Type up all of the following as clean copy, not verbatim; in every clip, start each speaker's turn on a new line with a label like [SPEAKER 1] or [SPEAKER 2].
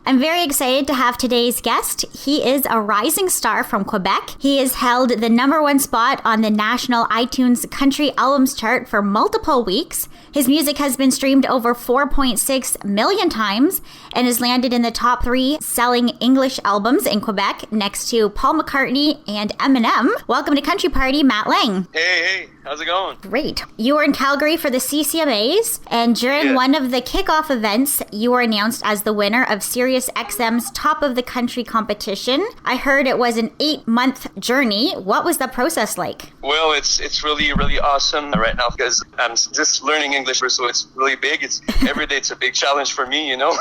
[SPEAKER 1] I'm very excited to have today's guest. He is a rising star from Quebec. He has held the #1 spot on the national iTunes Country Albums chart for multiple weeks. His music has been streamed over 4.6 million times and has landed in the top 3 selling English albums in Quebec next to Paul McCartney and Eminem. Welcome to Country Party, Matt Lang.
[SPEAKER 2] Hey, how's it going?
[SPEAKER 1] Great. You were in Calgary for the CCMAs, and during one of the kickoff events, you were announced as the winner of SiriusXM's Top of the Country competition. I heard it was an 8-month journey. What was the process like?
[SPEAKER 2] Well, it's really, really awesome right now because I'm just learning English, so it's really big. It's every day it's a big challenge for me, you know.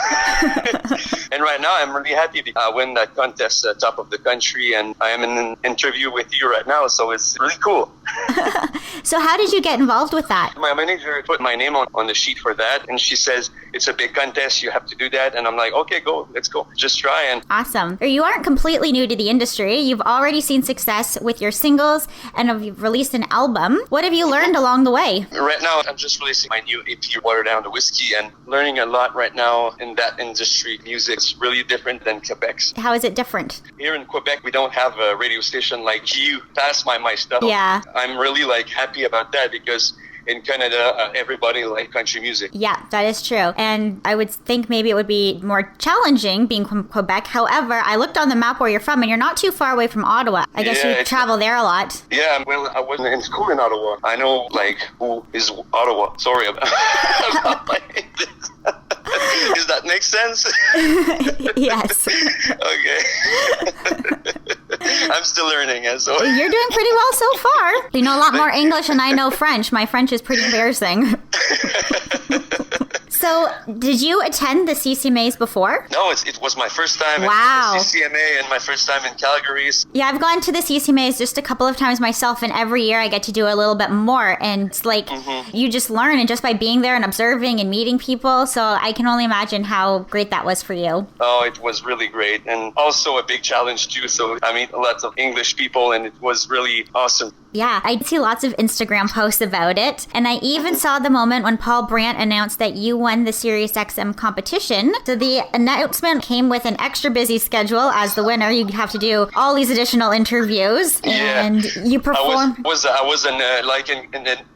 [SPEAKER 2] And right now I'm really happy to win that contest, Top of the Country, and I am in an interview with you right now, so it's really cool.
[SPEAKER 1] So how did you get involved with that?
[SPEAKER 2] My manager put my name on the sheet for that, and she says, it's a big contest, you have to do that. And I'm like, okay, let's go. Just try. And
[SPEAKER 1] awesome. You aren't completely new to the industry. You've already seen success with your singles and you've released an album. What have you learned along the way?
[SPEAKER 2] Right now, I'm just releasing my new EP, Water Down the Whiskey, and learning a lot right now in that industry. Music's really different than Quebec's.
[SPEAKER 1] How is it different?
[SPEAKER 2] Here in Quebec, we don't have a radio station like you pass my stuff.
[SPEAKER 1] Yeah.
[SPEAKER 2] I'm really happy about that because in Canada, everybody like country music.
[SPEAKER 1] Yeah, that is true. And I would think maybe it would be more challenging being from Quebec. However, I looked on the map where you're from and you're not too far away from Ottawa. I guess you travel there a lot.
[SPEAKER 2] Yeah, well, I wasn't in school in Ottawa. I know, who is Ottawa. Sorry about this. Does that make sense?
[SPEAKER 1] Yes.
[SPEAKER 2] Okay. I'm still learning. So.
[SPEAKER 1] You're doing pretty well so far. You know a lot more English than I know French. My French is pretty embarrassing. So, did you attend the CCMAs before?
[SPEAKER 2] No, it was my first time
[SPEAKER 1] wow.
[SPEAKER 2] at the CCMA and my first time in Calgary.
[SPEAKER 1] Yeah, I've gone to the CCMAs just a couple of times myself, and every year I get to do a little bit more. And it's you just learn, and just by being there and observing and meeting people. So I can only imagine how great that was for you.
[SPEAKER 2] Oh, it was really great, and also a big challenge too. So I meet lots of English people, and it was really awesome.
[SPEAKER 1] Yeah, I see lots of Instagram posts about it. And I even saw the moment when Paul Brandt announced that you won the SiriusXM competition. So the announcement came with an extra busy schedule. As the winner, you have to do all these additional interviews.
[SPEAKER 2] Yeah.
[SPEAKER 1] And you performed.
[SPEAKER 2] I was in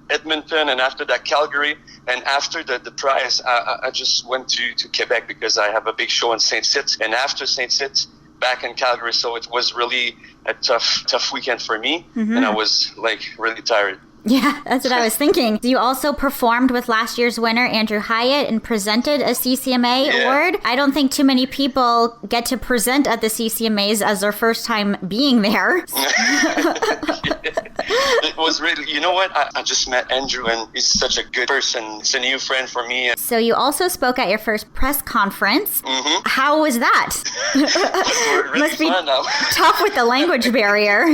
[SPEAKER 2] Edmonton, and after that Calgary, and after the prize, I just went to Quebec because I have a big show in Saint-Cyr. And after Saint-Cyr, back in Calgary, so it was really a tough weekend for me, and I was really tired.
[SPEAKER 1] Yeah, that's what I was thinking. You also performed with last year's winner, Andrew Hyatt, and presented a CCMA award. I don't think too many people get to present at the CCMAs as their first time being there.
[SPEAKER 2] It was really, you know what? I just met Andrew, and he's such a good person. He's a new friend for me.
[SPEAKER 1] So you also spoke at your first press conference. How was that?
[SPEAKER 2] Really
[SPEAKER 1] must be
[SPEAKER 2] fun.
[SPEAKER 1] Tough with the language barrier.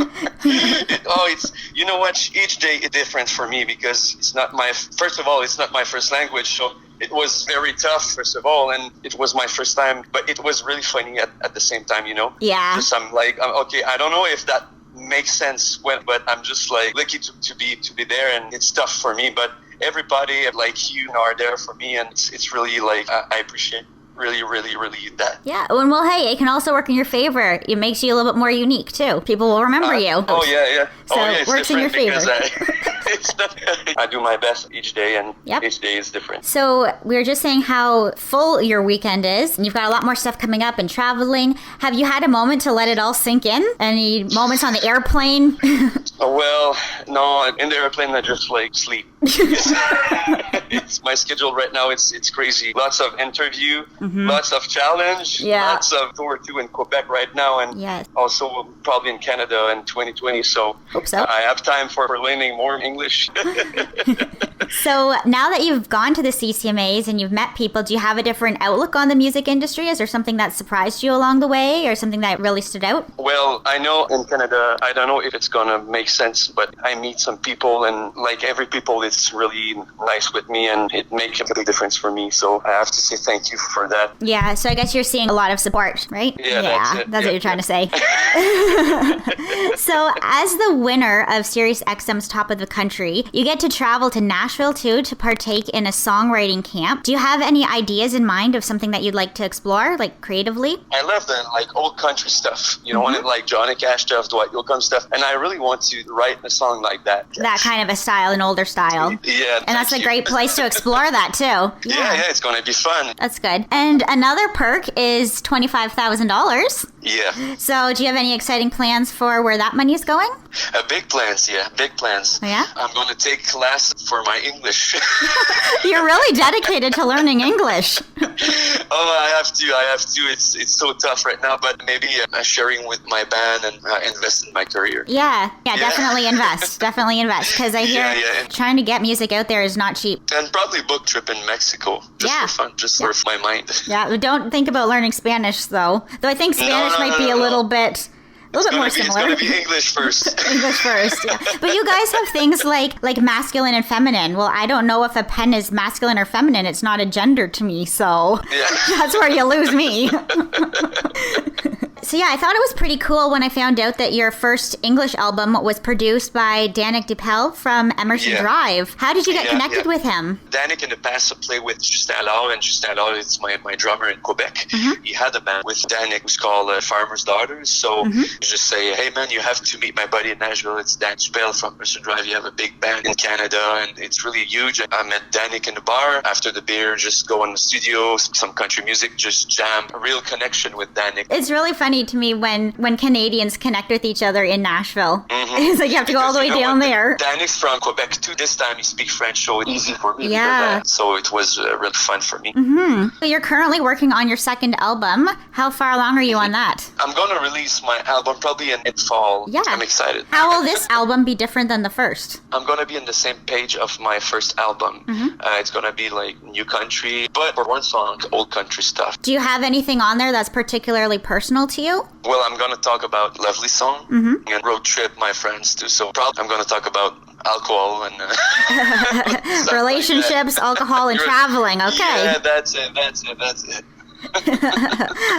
[SPEAKER 2] It's you know what? Each day is different for me because it's not my first language, so it was very tough, first of all, and it was my first time, but it was really funny at the same time, you know?
[SPEAKER 1] Yeah.
[SPEAKER 2] Because I'm okay, I don't know if that makes sense, but I'm just lucky to be there, and it's tough for me, but everybody like you are there for me, and it's really I appreciate really, really, really that.
[SPEAKER 1] Yeah, well, hey, it can also work in your favor. It makes you a little bit more unique, too. People will remember you.
[SPEAKER 2] Oh, yeah.
[SPEAKER 1] So it works in your favor.
[SPEAKER 2] I do my best each day, and each day is different.
[SPEAKER 1] So we were just saying how full your weekend is, and you've got a lot more stuff coming up and traveling. Have you had a moment to let it all sink in? Any moments on the airplane?
[SPEAKER 2] Well, no, in the airplane I just sleep. It's my schedule right now. It's crazy. Lots of interview, lots of challenge, lots of tour too in Quebec right now, and also probably in Canada in 2020. So
[SPEAKER 1] hope so.
[SPEAKER 2] I have time for learning more English.
[SPEAKER 1] So now that you've gone to the CCMAs and you've met people, do you have a different outlook on the music industry? Is there something that surprised you along the way, or something that really stood out?
[SPEAKER 2] Well, I know in Canada, I don't know if it's gonna make sense, but I meet some people, and every people is really nice with me, and it makes a big difference for me. So I have to say thank you for that.
[SPEAKER 1] Yeah, so I guess you're seeing a lot of support, right?
[SPEAKER 2] Yeah,
[SPEAKER 1] that's what you're trying to say. So as the winner of SiriusXM's Top of the Country, you get to travel to Nashville Nashville too to partake in a songwriting camp. Do you have any ideas in mind of something that you'd like to explore, like creatively?
[SPEAKER 2] I love the like old country stuff, you know, like Johnny Cash stuff, Dwight Yoakam stuff, and I really want to write a song like that.
[SPEAKER 1] That kind of a style, an older style.
[SPEAKER 2] Yeah,
[SPEAKER 1] and that's a great place to explore that too.
[SPEAKER 2] Yeah, it's going to be fun.
[SPEAKER 1] That's good. And another perk is $25,000.
[SPEAKER 2] Yeah.
[SPEAKER 1] So do you have any exciting plans for where that money is going?
[SPEAKER 2] Big plans, big plans.
[SPEAKER 1] Oh, yeah?
[SPEAKER 2] I'm going to take class for my English.
[SPEAKER 1] You're really dedicated to learning English.
[SPEAKER 2] I have to. It's so tough right now, but maybe sharing with my band and invest in my career.
[SPEAKER 1] Yeah, definitely invest. Definitely invest, because I hear trying to get music out there is not cheap.
[SPEAKER 2] And probably book trip in Mexico, just for fun, just for my mind.
[SPEAKER 1] Yeah, don't think about learning Spanish, though. Though I think Spanish might be a little bit more similar.
[SPEAKER 2] It's going to be English first.
[SPEAKER 1] English first, yeah. But you guys have things like masculine and feminine. Well, I don't know if a pen is masculine or feminine. It's not a gender to me, so that's where you lose me. So yeah, I thought it was pretty cool when I found out that your first English album was produced by Danick DePel from Emerson Drive. How did you get connected with him?
[SPEAKER 2] Danick in the past played with Justin Allard, and Justin Allard is my drummer in Quebec. He had a band with Danick who's called Farmer's Daughters. So you just say, hey man, you have to meet my buddy in Nashville. It's Danick DePel from Emerson Drive. You have a big band in Canada, and it's really huge. I met Danick in the bar. After the beer, just go in the studio, some country music, just jam. A real connection with Danick.
[SPEAKER 1] It's really funny to me when Canadians connect with each other in Nashville. It's like you have to go all the way down there.
[SPEAKER 2] Danick's from Quebec too. This time he speaks French, so it's easy for me. So it was really fun for me.
[SPEAKER 1] You're currently working on your second album. How far along are you on that?
[SPEAKER 2] I'm going to release my album probably in fall. Yeah. I'm excited.
[SPEAKER 1] How will this album be different than the first?
[SPEAKER 2] I'm going to be in the same page of my first album. It's going to be like new country, but for one song, old country stuff. Do
[SPEAKER 1] you have anything on there that's particularly personal to you?
[SPEAKER 2] Well, I'm going to talk about Lovely Song and Road Trip, my friends too. So probably I'm going to talk about alcohol and
[SPEAKER 1] relationships, alcohol, and traveling. Okay.
[SPEAKER 2] Yeah, that's it.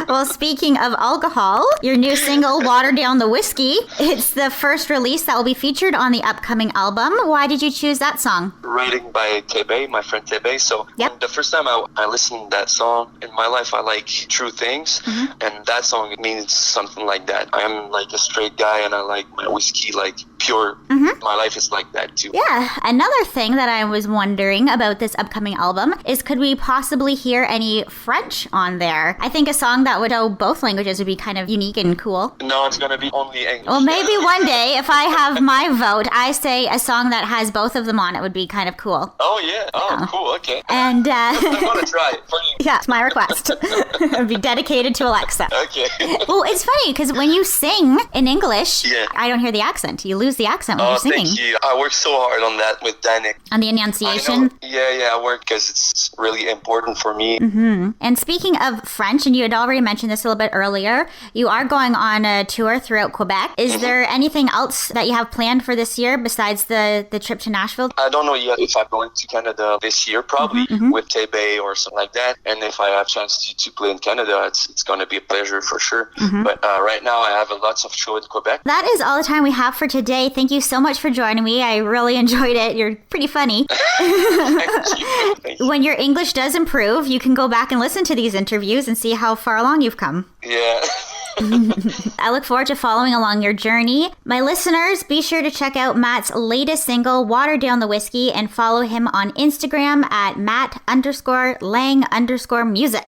[SPEAKER 1] Well, speaking of alcohol, your new single, Water Down the Whiskey, it's the first release that will be featured on the upcoming album. Why did you choose that song?
[SPEAKER 2] Writing by Tebe, my friend Tebe. So the first time I listened to that song in my life, I like true things. And that song means something like that. I'm like a straight guy and I like my whiskey like pure. My life is like that too.
[SPEAKER 1] Yeah. Another thing that I was wondering about this upcoming album is could we possibly hear any French on there? I think a song that would know both languages would be kind of unique and cool.
[SPEAKER 2] No, it's going to be only English.
[SPEAKER 1] Well, maybe one day, if I have my vote, I say a song that has both of them on it would be kind of cool.
[SPEAKER 2] Oh, yeah. Oh, cool. Okay.
[SPEAKER 1] And
[SPEAKER 2] I'm going to try it for you.
[SPEAKER 1] Yeah, it's my request. It would be dedicated to Alexa.
[SPEAKER 2] Okay.
[SPEAKER 1] Well, it's funny because when you sing in English, I don't hear the accent. You lose the accent when you're singing.
[SPEAKER 2] Thank you. I worked so hard on that with Danick.
[SPEAKER 1] On the enunciation?
[SPEAKER 2] I worked because it's really important for me.
[SPEAKER 1] And speaking of French, and you had already mentioned this a little bit earlier, you are going on a tour throughout Quebec. Is there anything else that you have planned for this year besides the trip to Nashville?
[SPEAKER 2] I don't know yet if I'm going to Canada this year, probably with Tebe or something like that. And if I have a chance to play in Canada, it's going to be a pleasure for sure. But right now I have lots of shows in Quebec.
[SPEAKER 1] That is all the time we have for today. Thank you so much for joining me. I really enjoyed it. You're pretty funny.
[SPEAKER 2] Thank you.
[SPEAKER 1] When your English does improve, you can go back and listen to these interviews and see how far along you've come.
[SPEAKER 2] Yeah.
[SPEAKER 1] I look forward to following along your journey. My listeners, be sure to check out Matt's latest single, Water Down the Whiskey, and follow him on Instagram at Matt_Lang_music.